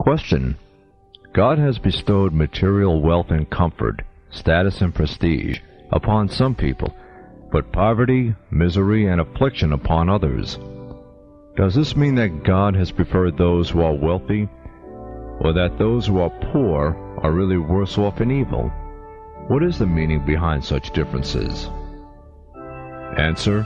Question. God has bestowed material wealth and comfort, status and prestige upon some people, but poverty, misery, and affliction upon others. Does this mean that God has preferred those who are wealthy, or that those who are poor are really worse off in evil? What is the meaning behind such differences? Answer.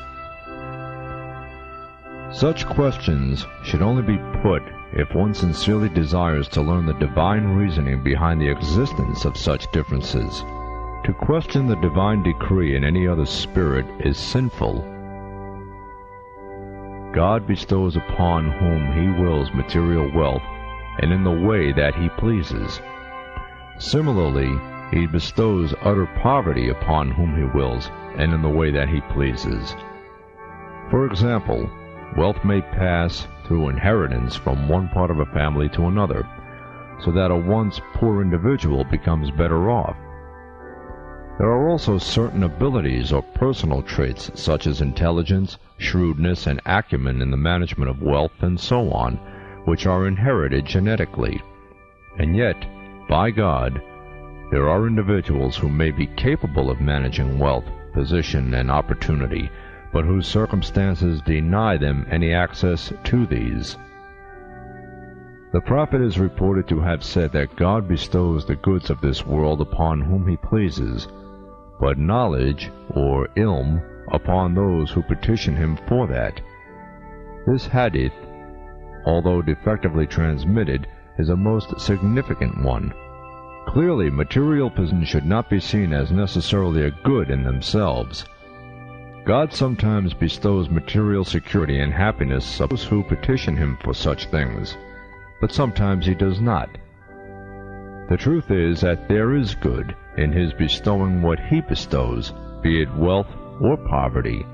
Such questions should only be put if one sincerely desires to learn the divine reasoning behind the existence of such differences. To question the divine decree in any other spirit is sinful. God bestows upon whom He wills material wealth, and in the way that He pleases. Similarly, He bestows utter poverty upon whom He wills, and in the way that He pleases. For example, wealth may pass through inheritance from one part of a family to another, so that a once poor individual becomes better off. There are also certain abilities or personal traits such as intelligence, shrewdness, and acumen in the management of wealth and so on, which are inherited genetically. And yet, by God, there are individuals who may be capable of managing wealth, position, and opportunity, but whose circumstances deny them any access to these. The prophet is reported to have said that God bestows the goods of this world upon whom He pleases, but knowledge, or ilm, upon those who petition Him for that. This hadith, although defectively transmitted, is a most significant one. Clearly, material possessions should not be seen as necessarily a good in themselves. God sometimes bestows material security and happiness to those who petition Him for such things, but sometimes He does not. The truth is that there is good in His bestowing what He bestows, be it wealth or poverty.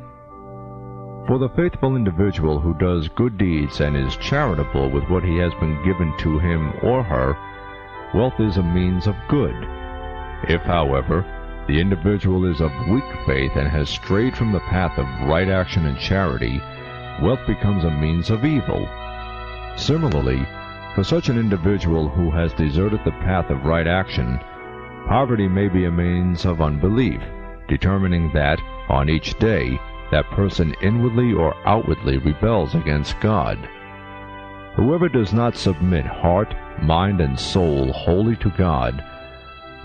For the faithful individual who does good deeds and is charitable with what he has been given to him or her, wealth is a means of good. If, however, the individual is of weak faith and has strayed from the path of right action and charity, wealth becomes a means of evil. Similarly, for such an individual who has deserted the path of right action, poverty may be a means of unbelief, determining that, on each day, that person inwardly or outwardly rebels against God. Whoever does not submit heart, mind, and soul wholly to God,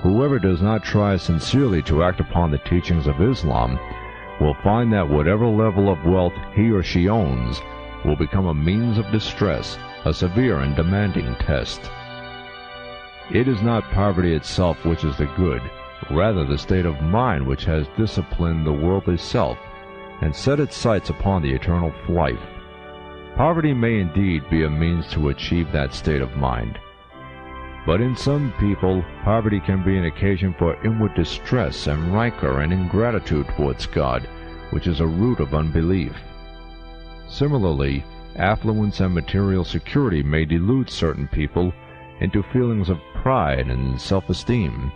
whoever does not try sincerely to act upon the teachings of Islam, will find that whatever level of wealth he or she owns will become a means of distress, a severe and demanding test. It is not poverty itself which is the good, rather the state of mind which has disciplined the worldly self and set its sights upon the eternal life. Poverty may indeed be a means to achieve that state of mind, but in some people poverty can be an occasion for inward distress and rancor and ingratitude towards God, which is a root of unbelief. Similarly, affluence and material security may delude certain people into feelings of pride and self-esteem,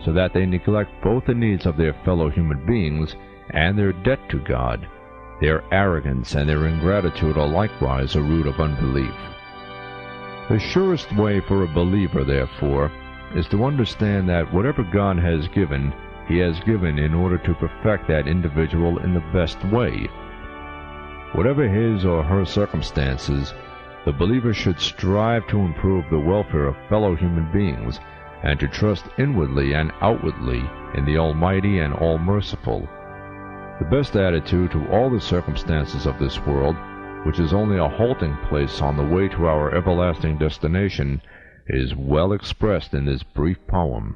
so that they neglect both the needs of their fellow human beings and their debt to God. Their arrogance and their ingratitude are likewise a root of unbelief. The surest way for a believer, therefore, is to understand that whatever God has given, He has given in order to perfect that individual in the best way. Whatever his or her circumstances, the believer should strive to improve the welfare of fellow human beings, and to trust inwardly and outwardly in the Almighty and All-Merciful. The best attitude to all the circumstances of this world, which is only a halting place on the way to our everlasting destination, is well expressed in this brief poem.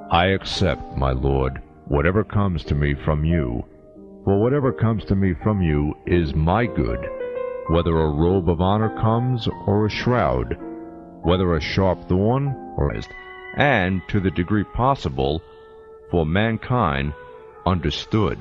I accept, my Lord, whatever comes to me from you, for whatever comes to me from you is my good, whether a robe of honor comes or a shroud, whether a sharp thorn or and, to the degree possible, for mankind understood.